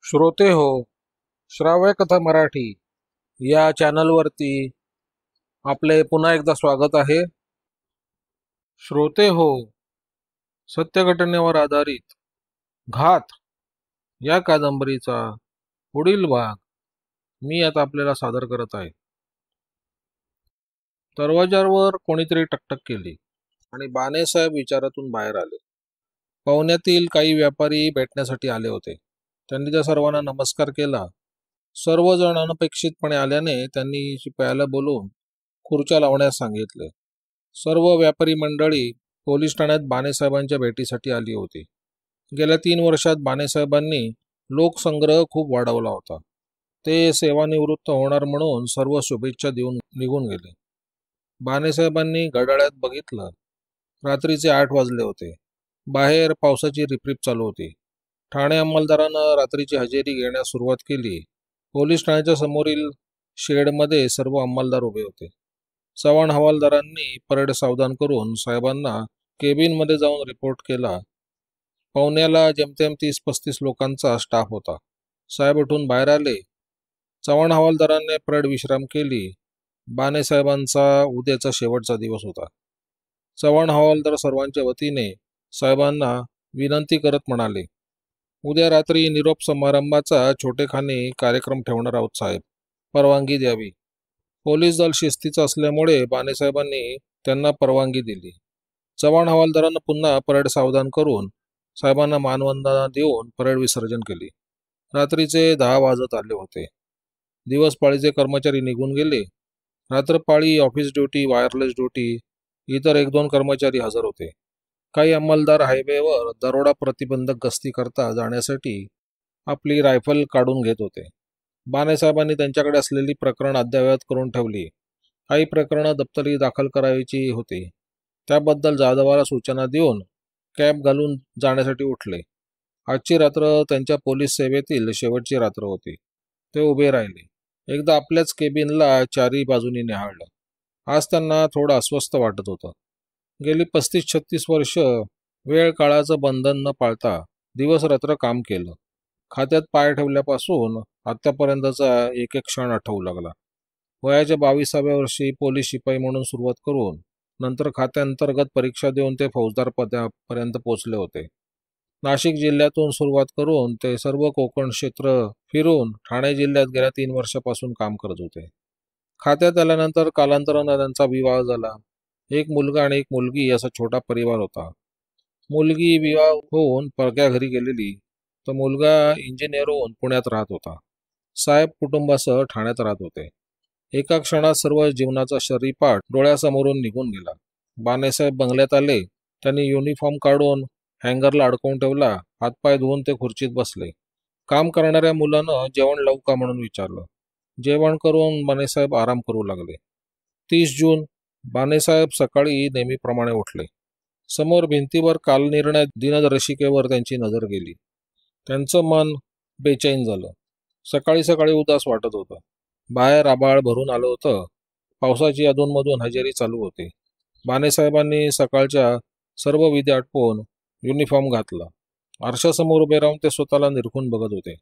श्रोते हो, श्राव्य कथा मराठी या चॅनलवरती आपले पुन्हा एकदा स्वागत आहे. श्रोते हो, सत्य घटनेवर आधारित घात या कादंबरीचा पुढील भाग मी आता आपल्याला सादर करत आहे. दरवाजावर कोणीतरी टकटक केली आणि बानेसाहेब विचारातून बाहेर आले. पाहुण्यातील काही व्यापारी भेटण्यासाठी आले होते. त्यांनी त्या सर्वांना नमस्कार केला. सर्वजण अनपेक्षितपणे आल्याने त्यांनी शिपायाला बोलवून खुर्च्या लावण्यास सांगितले. सर्व व्यापारी मंडळी पोलीस ठाण्यात बानेसाहेबांच्या भेटीसाठी आली होती. गेल्या 3 वर्षात बानेसाहेबांनी लोकसंग्रह खूप वाढवला होता. ते सेवानिवृत्त होणार म्हणून सर्व शुभेच्छा देऊन निघून गेले. बानेसाहेबांनी घड्याळात बघितलं. रात्रीचे 8 वाजले होते. बाहेर पावसाची रिपरिप चालू होती. ठाणे अंमलदारानं रात्रीची हजेरी घेण्यास सुरुवात केली. पोलीस ठाण्याच्या समोरील शेडमध्ये सर्व अंमलदार उभे होते. चव्हाण हवालदारांनी परेड सावधान करून साहेबांना केबिनमध्ये जाऊन रिपोर्ट केला. पाहुण्याला जेमतेम 30-35 लोकांचा स्टाफ होता. साहेब उठून बाहेर आले. चव्हाण हवालदारांनी परेड विश्राम केली. बानेसाहेबांचा उद्याचा शेवटचा दिवस होता. चव्हाण हवालदार सर्वांच्या वतीने साहेबांना विनंती करत म्हणाले, उद्या रात्री निरोप समारंभाचा छोटेखानी कार्यक्रम ठेवणार आहोत साहेब, परवानगी द्यावी. पोलीस दल शिस्तीचं असल्यामुळे बानेसाहेबांनी त्यांना परवानगी दिली. चव्हाण हवालदारांना पुन्हा परेड सावधान करून साहेबांना मानवंदना देऊन परेड विसर्जन केली. रात्रीचे 10 वाजत आले होते. दिवसपाळीचे कर्मचारी निघून गेले. रात्रपाळी ऑफिस ड्युटी, वायरलेस ड्युटी, इतर 1-2 कर्मचारी हजर होते. काही अंमलदार हायवेवर दरोडा प्रतिबंधक गस्ती करता जाण्यासाठी आपली रायफल काढून घेत होते. बानेसाहेबांनी त्यांच्याकडे असलेली प्रकरण अद्ययावत करून ठेवली. काही प्रकरणं दप्तरी दाखल करायची होती. त्याबद्दल जाधवाला सूचना देऊन कॅब घालून जाण्यासाठी उठले. आजची रात्र त्यांच्या पोलीस सेवेतील शेवटची रात्र होती. ते उभे राहिले. एकदा आपल्याच केबिनला चारी बाजूनी निहाळलं. आज त्यांना थोडं अस्वस्थ वाटत होतं. गेली 35-36 वर्ष वेळ काळाचं बंधन न पाळता दिवस-रात्र काम केलं. खात्यात पाय ठेवल्यापासून आत्तापर्यंतचा एक एक क्षण आठवू लागला. वयाच्या 22व्या वर्षी पोलीस शिपाई म्हणून सुरुवात करून नंतर खात्यांतर्गत परीक्षा देऊन ते फौजदार पदापर्यंत पोचले होते. नाशिक जिल्ह्यातून सुरुवात करून ते सर्व कोकण क्षेत्र फिरून ठाणे जिल्ह्यात गेल्या 3 वर्षापासून काम करत होते. खात्यात आल्यानंतर कालांतरानं त्यांचा विवाह झाला. एक मुलगा आणि एक मुलगी असा छोटा परिवार होता. मुलगी विवाह होऊन परक्या घरी गेलेली, तर मुलगा इंजिनियर होऊन पुण्यात राहत होता. साहेब कुटुंबासह ठाण्यात राहत होते. एका क्षणात सर्व जीवनाचा शरीपाठ डोळ्यासमोरून निघून गेला. बानेसाहेब बंगल्यात आले. त्यांनी युनिफॉर्म काढून हँगरला अडकवून ठेवला. हातपाय धुवून ते खुर्चीत बसले. काम करणाऱ्या मुलानं जेवण लावू का म्हणून विचारलं. जेवण करून बानेसाहेब आराम करू लागले. 30 जून. बानेसाहेब सकाळी नेहमीप्रमाणे उठले. समोर भिंतीवर कालनिर्णय दिनदर्शिकेवर त्यांची नजर गेली. त्यांचं मन बेचैन झालं. सकाळी सकाळी उदास वाटत होतं. बाहेर आभाळ भरून आलं होतं. पावसाची अधूनमधून हजेरी चालू होती. बानेसाहेबांनी सकाळच्या सर्व विधी आटपून युनिफॉर्म घातला. आरशासमोर उभे राहून ते स्वतःला निरखून बघत होते.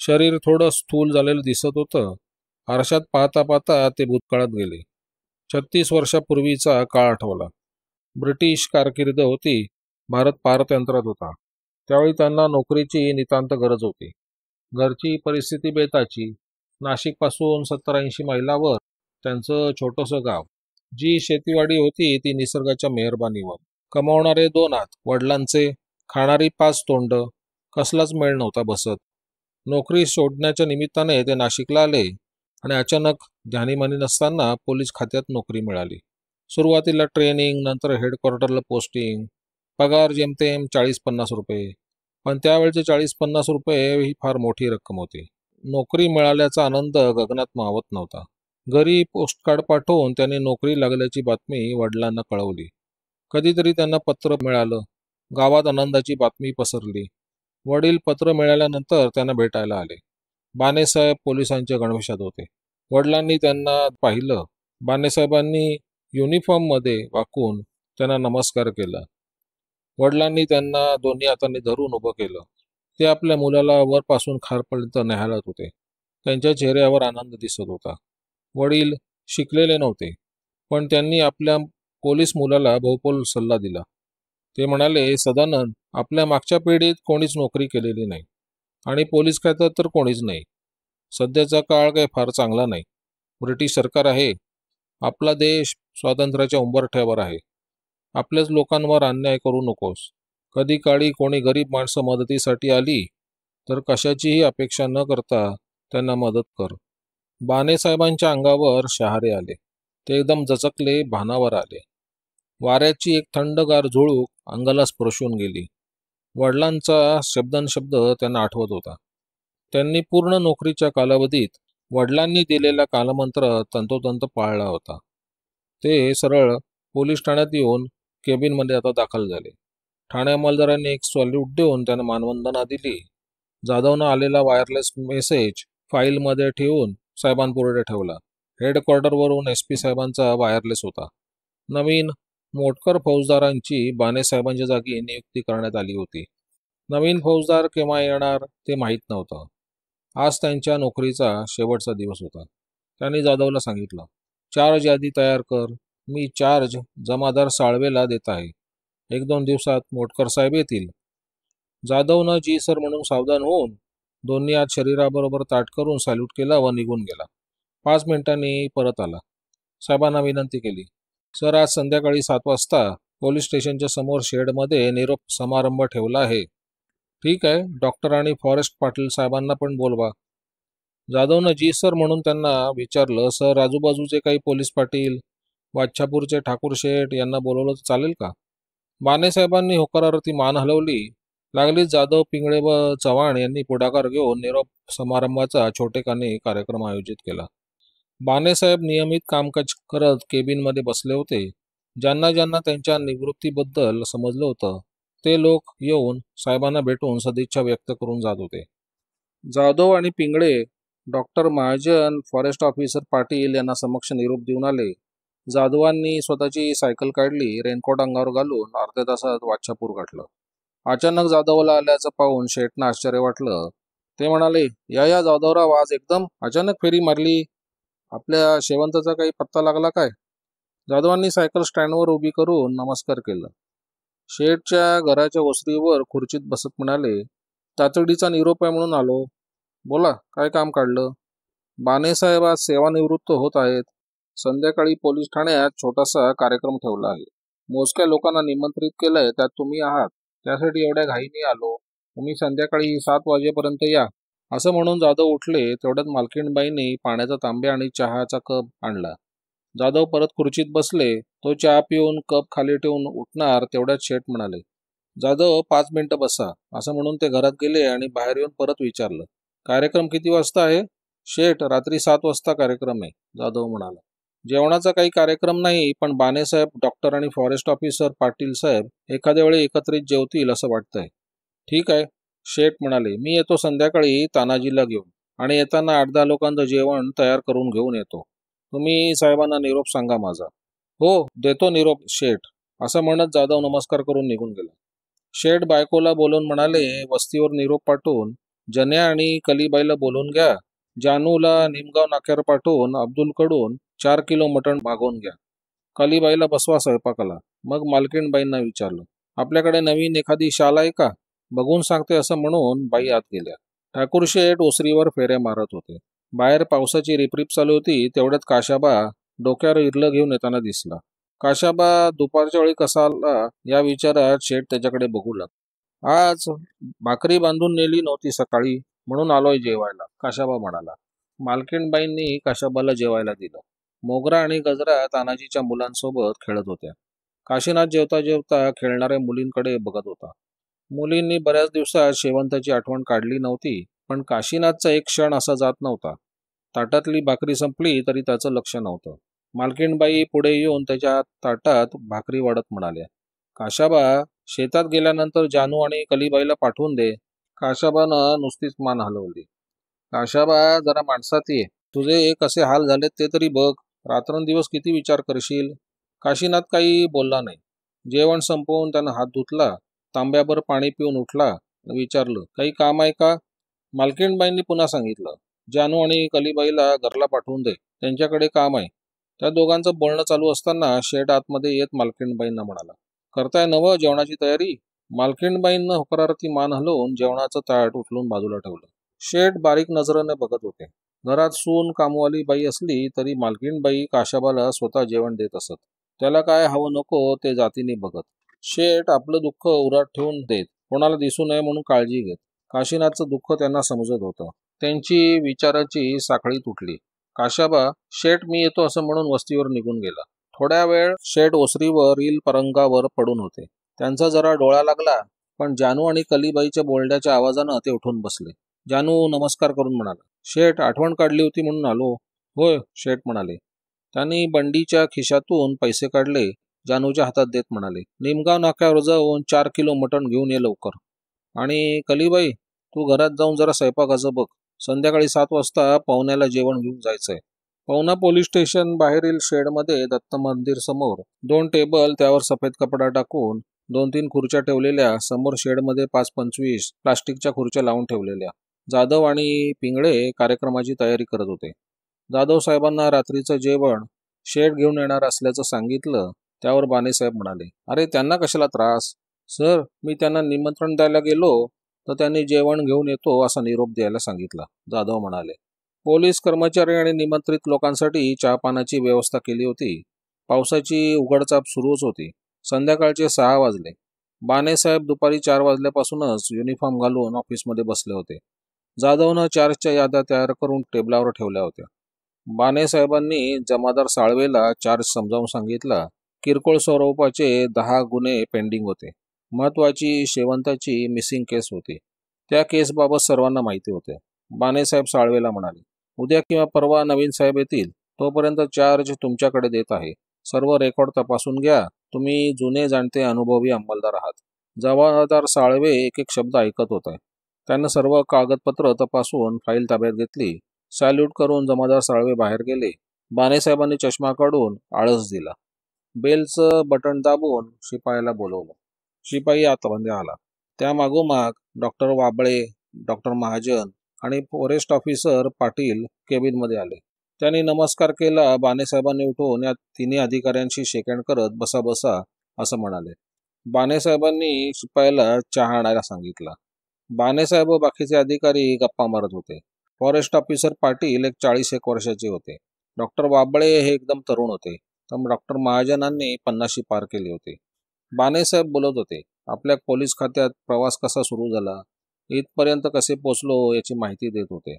शरीर थोडं स्थूल झालेलं दिसत होतं. आरशात पाहता पाहता ते भूतकाळात गेले. 36 वर्षापूर्वीचा काळ आठवला. ब्रिटिश कारकीर्द होती. भारत पारतंत्र्यात होता. त्यावेळी त्यांना नोकरीची नितांत गरज होती. घरची परिस्थिती बेताची. नाशिकपासून 70-80 मैलावर त्यांचं छोटंसं गाव. जी शेतीवाडी होती ती निसर्गाच्या मेहरबानीवर. कमावणारे 2 हात वडिलांचे, खाणारी 5 तोंड. कसलाच मेळ नव्हता बसत. नोकरी सोडण्याच्या निमित्ताने ते नाशिकला आले आणि अचानक ध्यानीमनी नसताना पोलीस खात्यात नोकरी मिळाली. सुरुवातीला ट्रेनिंग, नंतर हेडक्वार्टरला पोस्टिंग. पगार जेमतेम 40-50 रुपये. पण त्यावेळचे 40-50 रुपये ही फार मोठी रक्कम होती. नोकरी मिळाल्याचा आनंद गगनात मावत नव्हता. घरी पोस्टकार्ड पाठवून त्यांनी नोकरी लागल्याची बातमी वडिलांना कळवली. कधीतरी त्यांना पत्र मिळालं. गावात आनंदाची बातमी पसरली. वडील पत्र मिळाल्यानंतर त्यांना भेटायला आले. बानेसाहेब पोलिसांच्या गणवेशात होते. वडिलांनी त्यांना पाहिलं. बानेसाहेबांनी युनिफॉर्ममध्ये वाकून त्यांना नमस्कार केला. वडिलांनी त्यांना दोन्ही हातांनी धरून उभं केलं. ते आपल्या मुलाला वरपासून खालपर्यंत न्याहाळत होते. त्यांच्या चेहऱ्यावर आनंद दिसत होता. वडील शिकलेले नव्हते, पण त्यांनी आपल्या पोलीस मुलाला बहुपोल सल्ला दिला. ते म्हणाले, सदानंद, आपल्या मागच्या पिढीत कोणीच नोकरी केलेली नाही आणि पोलीस खात्यात तर कोणीच नाही. सध्याचा काळ काही फार चांगला नाही. ब्रिटिश सरकार आहे. आपला देश स्वातंत्र्याच्या उंबरठ्यावर आहे. आपल्याच लोकांवर अन्याय करू नकोस. कधी काळी कोणी गरीब माणसं मदतीसाठी आली तर कशाचीही अपेक्षा न करता त्यांना मदत कर. बानेसाहेबांच्या अंगावर शहारे आले. ते एकदम दचकले, भानावर आले. वाऱ्याची एक थंडगार झुळूक अंगाला स्पर्शून गेली. वडिलांचा शब्दांशब्द त्यांना आठवत होता. त्यांनी पूर्ण नोकरीच्या कालावधीत वडिलांनी दिलेला कालमंत्र तंतोतंत पाळला होता. ते सरळ पोलीस ठाण्यात येऊन केबिनमध्ये आता दाखल झाले. ठाणे अंमलदारांनी एक सॅल्यूट देऊन त्यांना मानवंदना दिली. जाधवनं आलेला वायरलेस मेसेज फाईलमध्ये ठेवून साहेबांपुढे ठेवला. हेडक्वार्टरवरून SP साहेबांचा वायरलेस होता. नवीन मोटकर फौजदारांची बानेसाहेबांच्या जागी नियुक्ती करण्यात आली होती. नवीन फौजदार केव्हा येणार ते माहीत नव्हतं. आज त्यांच्या नोकरीचा शेवटचा दिवस होता. त्यांनी जाधवला सांगितलं, चार्ज यादी तयार कर. मी चार्ज जमादार साळवेला देत आहे. 1-2 दिवसात मोटकर साहेब येतील. जाधवनं जी सर म्हणून सावधान होऊन दोन्ही हात शरीराबरोबर ताट करून सॅल्यूट केला व निघून गेला. 5 मिनिटांनी परत आला. साहेबांना विनंती केली, सर, आज संध्याकाळी 7 वाजता पोलीस स्टेशनच्या समोर शेडमध्ये निरोप समारंभ ठेवला आहे. ठीक आहे, डॉक्टर आणि फॉरेस्ट पाटील साहेबांना पण बोलवा. जाधवनं जी सर म्हणून त्यांना विचारलं, सर, आजूबाजूचे काही पोलीस पाटील, वाच्छापूरचे ठाकूर शेठ यांना बोलवलं तर चालेल का? बानेसाहेबांनी होकारार्थी मान हलवली. लागलीच जाधव, पिंगळे व चव्हाण यांनी पुढाकार घेऊन निरोप समारंभाचा छोटेखानी कार्यक्रम आयोजित केला. बानेसाहेब नियमित कामकाज करत केबिनमध्ये बसले होते. ज्यांना ज्यांना त्यांच्या निवृत्तीबद्दल समजलं होतं ते लोक येऊन साहेबांना भेटून सदिच्छा व्यक्त करून जात होते. जाधव आणि Pingale doctor Mahajan, forest officer Patil यांना समक्ष निरोप देऊन आले. जाधवांनी स्वतःची सायकल काढली. रेनकोट अंगावर घालून अर्ध्या तासात वाच्छापूर गाठलं. अचानक जाधवला आल्याचं पाहून शेठनं आश्चर्य वाटलं. ते म्हणाले, या जाधवराव, आज एकदम अचानक फेरी मारली. आपल्या शेवंताचा काही पत्ता लागला काय? जाधवांनी सायकल स्टँडवर उभी करून नमस्कार केला. शेठच्या घराच्या ओसरीवर खुर्चीत बसत म्हणाले, तातडीचा निरोप आहे म्हणून आलो. बोला, काय काम काढलं? बानेसाहेब आज सेवानिवृत्त होत आहेत. संध्याकाळी पोलीस ठाण्यात छोटासा कार्यक्रम ठेवला आहे. मोजक्या लोकांना निमंत्रित केलंय, त्यात तुम्ही आहात. त्यासाठी एवढ्या घाईने आलो. तुम्ही संध्याकाळी 7 वाजेपर्यंत या. असं म्हणून जाधव उठले. तेवढ्यात मालकीणबाईंनी पाण्याचा तांब्या आणि चहाचा कप आणला. जाधव परत खुर्चीत बसले. तो चहा पिऊन कप खाली ठेवून उठणार तेवढ्यात शेठ म्हणाले, जाधव, 5 मिनिटं बसा. असं म्हणून ते घरात गेले आणि बाहेर येऊन परत विचारलं, कार्यक्रम किती वाजता आहे? शेठ, रात्री 7 वाजता कार्यक्रम आहे, जाधव म्हणाला. जेवणाचा काही कार्यक्रम नाही, पण बानेसाहेब, डॉक्टर आणि फॉरेस्ट ऑफिसर पाटील साहेब एखाद्या वेळी एकत्रित जेवतील असं वाटतंय. ठीक आहे, शेठ म्हणाले. मी येतो संध्याकाळी तानाजीला घेऊन आणि येताना 8-10 लोकांचं जेवण तयार करून घेऊन येतो. तुम्ही साहेबांना निरोप सांगा माझा. हो, देतो निरोप शेठ. असं म्हणत जाधव नमस्कार करून निघून गेला. शेठ बायकोला बोलून म्हणाले, वस्तीवर निरोप पाठवून जन्या आणि कलीबाईला बोलून घ्या. जानूला निमगाव नाक्यावर पाठवून अब्दुलकडून 4 किलो मटण मागवून घ्या. कलीबाईला बसवा स्वयंपाकाला. मग मालकीणबाईंना विचारलं, आपल्याकडे नवीन एखादी शाल आहे का? बघून सांगते असं म्हणून बाई आत गेल्या. ठाकूर शेठ ओसरीवर फेऱ्या मारत होते. बाहेर पावसाची रिपरिप चालू होती. तेवढ्यात काशाबा डोक्यावर इरलं घेऊन येताना दिसला. काशाबा दुपारच्या वेळी कसा आला या विचारात शेठ त्याच्याकडे बघू लागला. आज भाकरी बांधून नेली नव्हती सकाळी, म्हणून आलोय जेवायला, काशाबा म्हणाला. मालकीणबाईंनी काशाबाला जेवायला दिलं. मोगरा आणि गजरा तानाजीच्या मुलांसोबत खेळत होत्या. काशीनाथ जेवता जेवता खेळणाऱ्या मुलींकडे बघत होता. मुलींनी बऱ्याच दिवसात शेवंताची आठवण काढली नव्हती, पण काशीनाथचा एक क्षण असा जात नव्हता. ताटातली भाकरी संपली तरी त्याचं लक्ष नव्हतं. मालकीणबाई पुढे येऊन त्याच्या ताटात भाकरी वाढत म्हणाल्या, काशाबा, शेतात गेल्यानंतर जानू आणि कलीबाईला पाठवून दे. काशाबानं नुसतीच मान हलवली. काशाबा, जरा माणसात ये. तुझे कसे हाल झालेत ते तरी बघ. रात्रंदिवस किती विचार करशील. काशीनाथ काही बोलला नाही. जेवण संपवून त्यानं हात धुतला. तांब्याभर पाणी पिऊन उठला. विचारलं, काही काम आहे का? मालकीणबाईंनी पुन्हा सांगितलं, जानू आणि कलीबाईला घरला पाठवून दे, त्यांच्याकडे काम आहे. त्या दोघांचं बोलणं चालू असताना शेठ आतमध्ये येत मालकीणबाईंना म्हणाला, करताय नवं जेवणाची तयारी? मालकीणबाईंना होकारार्थी मान हलवून जेवणाचं ताट उचलून बाजूला ठेवलं. शेठ बारीक नजरेने बघत होते. घरात सून कामवाली बाई असली तरी मालकीणबाई काशाबाला स्वतः जेवण देत असत. त्याला काय हवं नको ते जातीने बघत. शेठ आपलं दुःख उरात ठेवून देत, कोणाला दिसू नये म्हणून काळजी घेत. काशीनाथचं दुःख त्यांना समजत होतं. त्यांची विचाराची साखळी तुटली. काशाबा, शेठ मी येतो असं म्हणून वस्तीवर निघून गेला. थोड्या वेळ शेठ ओसरीवरील परंगावर पडून होते. त्यांचा जरा डोळा लागला, पण जानू आणि कलीबाईच्या बोलण्याच्या आवाजानं ते उठून बसले. जानू नमस्कार करून म्हणाला, शेठ आठवण काढली होती म्हणून आलो. होय, शेठ म्हणाले. त्यांनी बंडीच्या खिशातून पैसे काढले, जानूच्या हातात देत म्हणाले, निमगाव नाक्यावर जाऊन 4 किलो मटण घेऊन ये लवकर. आणि कलीबाई, तू घरात जाऊन जरा स्वयंपाकाचं बघ. संध्याकाळी 7 वाजता पाहुण्याला जेवण घेऊन जायचंय. पवना पोलीस स्टेशन बाहेरील शेडमध्ये दत्त मंदिर समोर 2 टेबल, त्यावर सफेद कपडा टाकून 2-3 खुर्च्या ठेवलेल्या. समोर शेडमध्ये 5-25 प्लास्टिकच्या खुर्च्या लावून ठेवलेल्या. जाधव आणि पिंगळे कार्यक्रमाची तयारी करत होते. जाधव साहेबांना रात्रीचं जेवण शेठ घेऊन येणार असल्याचं सांगितलं. त्यावर बानेसाहेब म्हणाले, अरे त्यांना कशाला त्रास? सर, मी त्यांना निमंत्रण द्यायला गेलो तर त्यांनी जेवण घेऊन येतो असा निरोप द्यायला सांगितला, जाधव म्हणाले. पोलीस कर्मचारी आणि निमंत्रित लोकांसाठी चहापानाची व्यवस्था केली होती. पावसाची उघडचाप सुरूच होती. संध्याकाळचे 6 वाजले. बानेसाहेब दुपारी 4 वाजल्यापासूनच युनिफॉर्म घालून ऑफिसमध्ये बसले होते. जाधवनं चार्जच्या याद्या तयार करून टेबलावर ठेवल्या होत्या. बानेसाहेबांनी जमादार साळवेला चार्ज समजावून सांगितला. किरकोळ स्वरूपाचे 10 गुन्हे पेंडिंग होते. महत्वाची शेवंताची मिसिंग केस होती. त्या केसबाबत सर्वांना माहिती होते. बानेसाहेब साळवेला म्हणाले, उद्या किंवा परवा नवीन साहेब येतील, तोपर्यंत चार्ज तुमच्याकडे देत आहे. सर्व रेकॉर्ड तपासून घ्या. तुम्ही जुने जाणते अनुभवी अंमलदार आहात. जमादार साळवे एक एक शब्द ऐकत होते. त्यानं सर्व कागदपत्र तपासून फाईल ताब्यात घेतली. सॅल्यूट करून जमादार साळवे बाहेर गेले. बानेसाहेबांनी चष्मा काढून आळस दिला. बेलचं बटन दाबून शिपायाला बोलवलं. शिपाई आतमध्ये आला. त्या मागोमाग डॉक्टर वाबळे, डॉक्टर महाजन आणि फॉरेस्ट ऑफिसर पाटील केबिनमध्ये आले. त्यांनी नमस्कार केला. बानेसाहेबांनी उठून या तिन्ही अधिकाऱ्यांशी शेकहँड करत बसा बसा असं म्हणाले. बानेसाहेबांनी शिपायाला चहा आणायला सांगितला. बानेसाहेब व बाकीचे अधिकारी गप्पा मारत होते. फॉरेस्ट ऑफिसर पाटील एक 40-1 वर्षाचे होते. डॉक्टर वाबळे हे एकदम तरुण होते. तर डॉक्टर महाजनांनी 50शी पार केली होती. बानेसाहेब बोलत होते. आपल्या पोलीस खात्यात प्रवास कसा सुरू झाला, इथपर्यंत कसे पोचलो याची माहिती देत होते.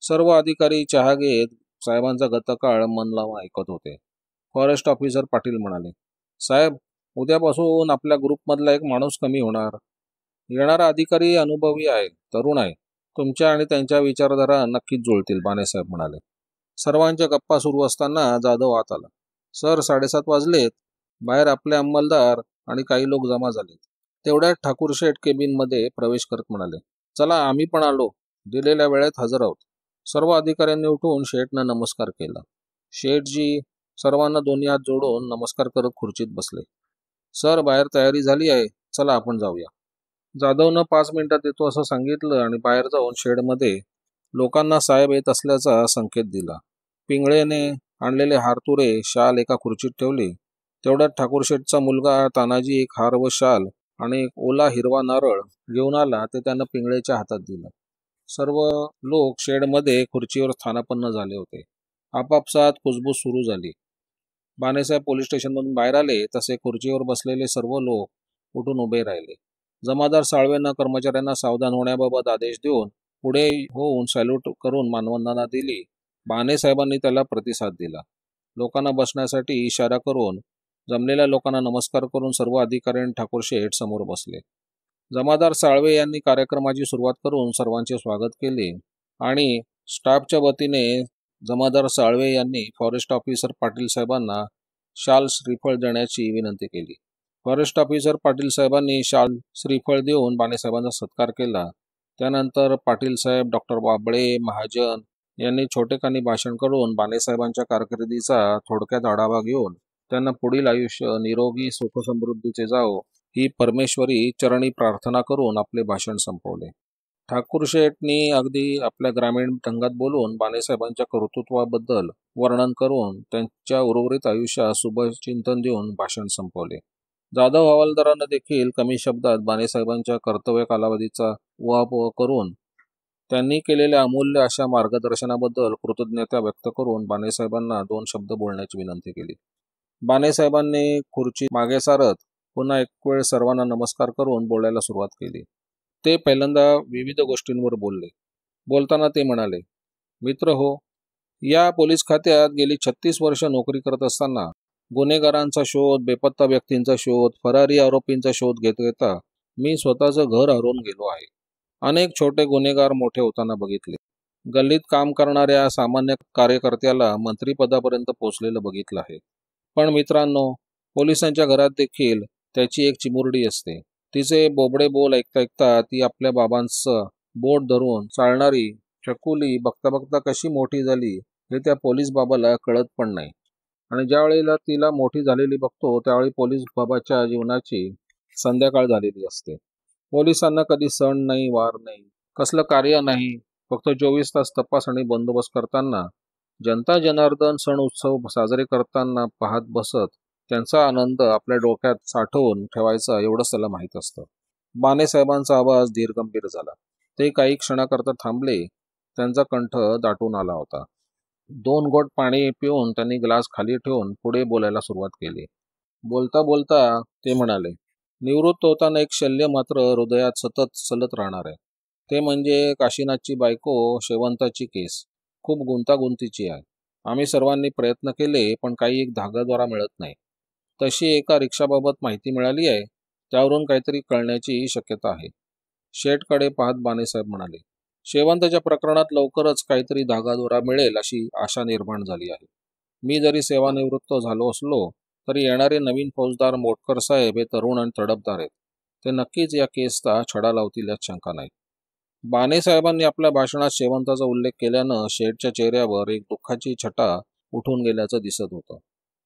सर्व अधिकारी चहा घेत साहेबांचा गतकाळ मन लावून ऐकत होते. फॉरेस्ट ऑफिसर पाटील म्हणाले, साहेब, उद्यापासून आपल्या ग्रुपमधला एक माणूस कमी होणार. येणारा अधिकारी अनुभवी आहे, तरुण आहे. तुमच्या आणि त्यांच्या विचारधारा नक्कीच जुळतील, बानेसाहेब म्हणाले. सर्वांच्या गप्पा सुरू असताना जाधव आत आला. सर, 7:30 वाजलेत. बाहेर आपले अंमलदार आणि काही लोक जमा झालेत. तेवढ्यात ठाकूरशेठ केबिनमध्ये प्रवेश करत म्हणाले, चला आम्ही पण आलो. दिलेल्या वेळेत हजर आहोत. सर्व अधिकाऱ्यांनी उठून शेठनं नमस्कार केला. शेठजी सर्वांना दोन्ही हात जोडून नमस्कार करत खुर्चीत बसले. सर, बाहेर तयारी झाली आहे, चला आपण जाऊया. जाधवनं 5 मिनिटात येतो असं सांगितलं आणि बाहेर जाऊन शेडमध्ये लोकांना साहेब येत असल्याचा संकेत दिला. पिंगळेने आणलेले हारतुरे शाल एका खुर्चीत ठेवली. तेवढ्यात ठाकूरशेठचा मुलगा तानाजी एक हार व शाल आणि एक ओला हिरवा नारळ घेऊन आला. ते त्यानं पिंगळेच्या हातात दिलं. सर्व लोक शेडमध्ये खुर्चीवर स्थानापन्न झाले होते. आपापसात कुजबूज सुरू झाली. बानेसाहेब पोलीस स्टेशनमधून बाहेर आले तसे खुर्चीवर बसलेले सर्व लोक उठून उभे राहिले. जमादार साळवेंना कर्मचाऱ्यांना सावधान होण्याबाबत आदेश देऊन पुढे होऊन सॅल्यूट करून मानवंदना दिली. बानेसाहेबांनी त्याला प्रतिसाद दिला. लोकांना बसण्यासाठी इशारा करून जमलेल्या लोकांना नमस्कार करून सर्व अधिकारी ठाकूरशेठ समोर बसले. जमादार साळवे यांनी कार्यक्रमाची सुरुवात करून सर्वांचे स्वागत केले आणि स्टाफच्या वतीने जमादार साळवे यांनी फॉरेस्ट ऑफिसर पाटील साहेबांना शाल श्रीफळ देण्याची विनंती केली. फॉरेस्ट ऑफिसर पाटील साहेबांनी शाल श्रीफळ देऊन बानेसाहेबांचा सत्कार केला. त्यानंतर पाटील साहेब, डॉक्टर वाबळे, महाजन यांनी छोटेखानी भाषण करून बानेसाहेबांच्या कारकिर्दीचा थोडक्यात आढावा घेऊन त्यांना पुढील आयुष्य निरोगी सुखसमृद्धीचे जावो ही परमेश्वरी चरणी प्रार्थना करून आपले भाषण संपवले. ठाकूर शेठनी अगदी आपल्या ग्रामीण ढंगात बोलून बाणेसाहेबांच्या कर्तृत्वाबद्दल वर्णन करून त्यांच्या उर्वरित आयुष्यात शुभचिंतन देऊन भाषण संपवले. जाधव हवालदारांना देखील कमी शब्दात बाणेसाहेबांच्या कर्तव्य कालावधीचा उहापोह करून त्यांनी केलेल्या अमूल्य अशा मार्गदर्शनाबद्दल कृतज्ञता व्यक्त करून बाणेसाहेबांना 2 शब्द बोलण्याची विनंती केली. बाणेसाहेबांनी खुर्ची मागे सारत पुन्हा एक वेळ सर्वांना नमस्कार करून बोलायला सुरुवात केली. ते पहिल्यांदा विविध गोष्टींवर बोलले. बोलताना ते म्हणाले, मित्र हो, या पोलीस खात्यात गेली 36 वर्ष नोकरी करत असताना गुन्हेगारांचा शोध, बेपत्ता व्यक्तींचा शोध, फरारी आरोपींचा शोध घेता घेता मी स्वतःचं घर हरवून गेलो आहे. अनेक छोटे गुन्हेगार मोठे होताना बघितले. गल्लीत काम करणाऱ्या सामान्य कार्यकर्त्याला मंत्रिपदापर्यंत पोचलेलं बघितलं आहे. पण मित्रांनो, पोलिसांच्या घरात देखील त्याची एक चिमुरडी असते. तिचे बोबडे बोल ऐकता ऐकता ती आपल्या बाबांचं बोट धरून चालणारी चकुली बघता बघता कशी मोठी झाली हे त्या पोलीस बाबाला कळत पण नाही. आणि ज्या वेळेला तिला मोठी झालेली बघतो त्यावेळी पोलीस बाबाच्या जीवनाची संध्याकाळ झालेली असते. पोलिसांना कधी सण नाही, वार नाही, कसलं कार्य नाही, फक्त 24 तास तपास आणि बंदोबस्त करताना, जनता जनार्दन सण उत्सव साजरे करताना पाहत बसत त्यांचा आनंद आपल्या डोक्यात साठवून ठेवायचा एवढंच त्याला माहीत असतं. बाणेसाहेबांचा आवाज धीरगंभीर झाला. ते काही क्षणाकरता थांबले. त्यांचा कंठ दाटून आला होता. 2 घोट पाणी पिऊन त्यांनी ग्लास खाली ठेवून पुढे बोलायला सुरुवात केली. बोलता बोलता ते म्हणाले, निवृत्त होताना एक शल्य मात्र हृदयात सतत चलत राहणार आहे. ते म्हणजे काशीनाथची बायको शेवंताची केस. खूप गुंतागुंतीची आहे. आम्ही सर्वांनी प्रयत्न केले पण काही एक धागाद्वारा मिळत नाही. तशी एका रिक्षाबाबत माहिती मिळाली आहे. त्यावरून काहीतरी कळण्याची शक्यता आहे. शेठकडे पाहत बाणेसाहेब म्हणाले, शेवंतच्या प्रकरणात लवकरच काहीतरी धागादोरा मिळेल अशी आशा निर्माण झाली आहे. मी जरी सेवानिवृत्त झालो असलो तरी येणारे नवीन फौजदार मोटकर साहेब हे तरुण आणि तडफदार आहेत. ते नक्कीच या केसचा छडा लावतील यात शंका नाही. बाणेसाहेबांनी आपल्या भाषणात शेवंताचा उल्लेख केल्यानं शेठच्या चेहऱ्यावर एक दुःखाची छटा उठून गेल्याचं दिसत होतं.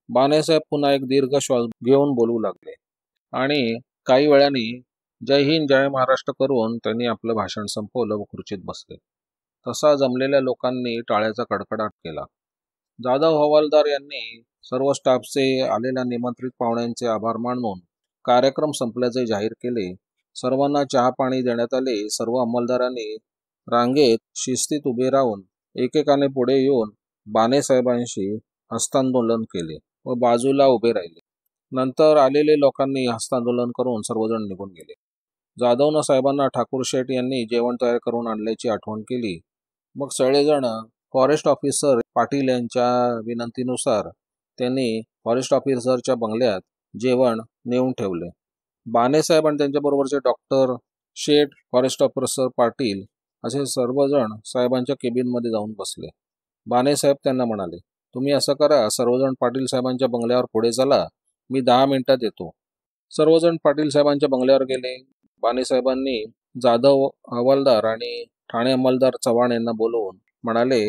बाणेसाहेब पुन्हा एक दीर्घ श्वास घेऊन बोलू लागले आणि काही वेळाने जय हिंद जय महाराष्ट्र करून त्यांनी आपलं भाषण संपवलं व खुर्चीत बसले. तसा जमलेल्या लोकांनी टाळ्याचा कडकडाट केला. जाधव हवालदार यांनी सर्व स्टाफचे आलेल्या निमंत्रित पाहुण्यांचे आभार मानून कार्यक्रम संपल्याचे जाहीर केले. सर्वांना चहा पाणी देण्यात आले. सर्व अंमलदारांनी रांगेत शिस्तीत उभे राहून एकेकाने पुढे येऊन बाणेसाहेबांशी हस्तांदोलन केले व बाजूला उभे राहिले. नंतर आलेले लोकांनी हस्तांदोलन करून सर्वजण निघून गेले. जाधवनं साहेबांना ठाकूर शेठ यांनी जेवण तयार करून आणल्याची आठवण केली. मग सगळेजण फॉरेस्ट ऑफिसर पाटील यांच्या विनंतीनुसार त्यांनी फॉरेस्ट ऑफिसरच्या बंगल्यात जेवण नेऊन ठेवले. बाणेसाहेब आणि त्यांच्याबरोबरचे डॉक्टर, शेठ, फॉरेस्ट ऑफिसर पाटील असे सर्वजण साहेबांच्या केबिनमध्ये जाऊन बसले. बाणेसाहेब त्यांना म्हणाले, तुम्ही असं करा, सर्वजण पाटील साहेबांच्या बंगल्यावर पुढे चला, मी 10 मिनिटात येतो. सर्वजण पाटील साहेबांच्या बंगल्यावर गेले. बाणेसाहेबांनी जाधव हवालदार आणि ठाणे अंमलदार चव्हाण यांना बोलवून म्हणाले,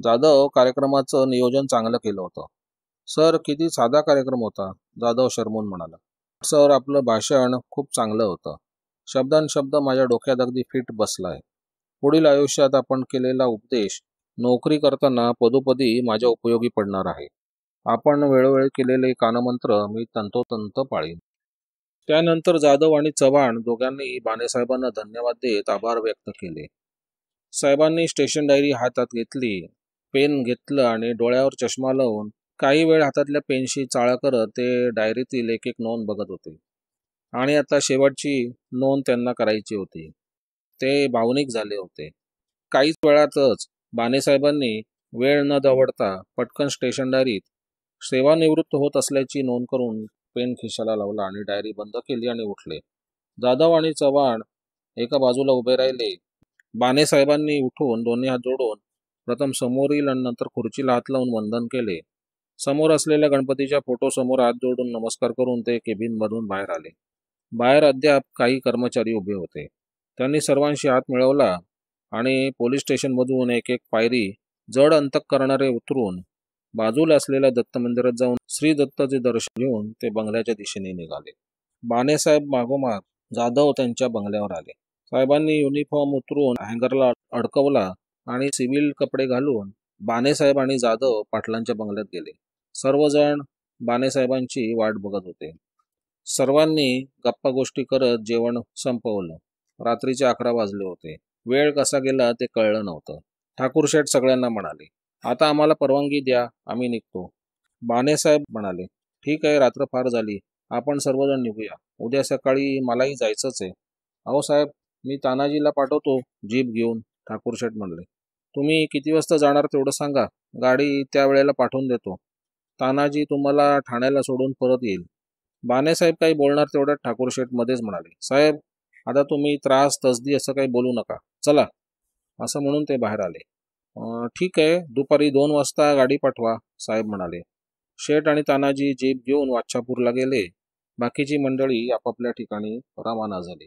जाधव, कार्यक्रमाचं नियोजन चांगलं केलं होतं. सर, किती साधा कार्यक्रम होता, जाधव शरमून म्हणाला. सर, आपलं भाषण खूप चांगलं होतं. शब्दांशब्द माझ्या डोक्यात अगदी फिट बसला आहे. पुढील आयुष्यात आपण केलेला उपदेश नोकरी करताना पदोपदी माझ्या उपयोगी पडणार आहे. आपण वेळोवेळी केलेले कानमंत्र मी तंतोतंत पाळीन. त्यानंतर जाधव आणि चव्हाण दोघांनी बाणेसाहेबांना धन्यवाद देत आभार व्यक्त केले. साहेबांनी स्टेशन डायरी हातात घेतली, पेन घेतलं आणि डोळ्यावर चष्मा लावून काही वेळ हातातल्या पेनशी चाळा करत ते डायरीतील एक एक नोंद बघत होते. आणि आता शेवटची नोंद त्यांना करायची होती. ते भावनिक झाले होते. काहीच वेळातच बाणेसाहेबांनी वेळ न दवडता पटकन स्टेशन डायरीत सेवानिवृत्त होत असल्याची नोंद करून पेन खिशाला लावला आणि डायरी बंद केली आणि उठले. जाधव आणि चव्हाण एका बाजूला उभे राहिले. बाणेसाहेबांनी उठून दोन्ही हात जोडून प्रथम समोरील आणि नंतर खुर्चीला हात लावून वंदन केले. समोर असलेल्या गणपतीच्या फोटोसमोर हात जोडून नमस्कार करून ते केबिनमधून बाहेर आले. बाहेर अद्याप काही कर्मचारी उभे होते. त्यांनी सर्वांशी हात मिळवला आणि पोलीस स्टेशनमधून एक एक पायरी जड अंतःकरणाने उतरून बाजूला असलेल्या दत्त मंदिरात जाऊन श्री दत्ताचे दर्शन घेऊन ते बंगल्याच्या दिशेने निघाले. बाणेसाहेब मागोमाग जाधव त्यांच्या बंगल्यावर आले. साहेबांनी युनिफॉर्म उतरून हँगरला अडकवला आणि सिव्हिल कपडे घालून बाणेसाहेब आणि जाधव पाटलांच्या बंगल्यात गेले. सर्वजण बाणेसाहेबांची वाट बघत होते. सर्वांनी गप्पा गोष्टी करत जेवण संपवलं. रात्रीचे 11 वाजले होते. वेळ कसा गेला ते कळलं नव्हतं. ठाकूरशेठ सगळ्यांना म्हणाले, आता आम्हाला परवानगी द्या, आम्ही निघतो. बाणेसाहेब म्हणाले, ठीक आहे, रात्र फार झाली, आपण सर्वजण निघूया. उद्या सकाळी मलाही जायचंच आहे. अहो साहेब, मी तानाजीला पाठवतो जीप घेऊन, ठाकूरशेठ म्हणले. तुम्ही किती वाजता जाणार तेवढं सांगा, गाडी त्यावेळेला पाठवून देतो. तानाजी तुम्हाला ठाण्याला सोडून परत येईल. बाणेसाहेब काही बोलणार तेवढ्यात ठाकूरशेठ मध्येच म्हणाले, साहेब, आता तुम्ही त्रास तसदी असं काही बोलू नका, चला. असं म्हणून ते बाहेर आले. ठीक आहे, दुपारी 2 वाजता गाडी पाठवा, साहेब म्हणाले. शेठ आणि तानाजी जीप घेऊन वाच्छापूरला गेले. बाकीची मंडळी आपापल्या ठिकाणी रवाना झाली.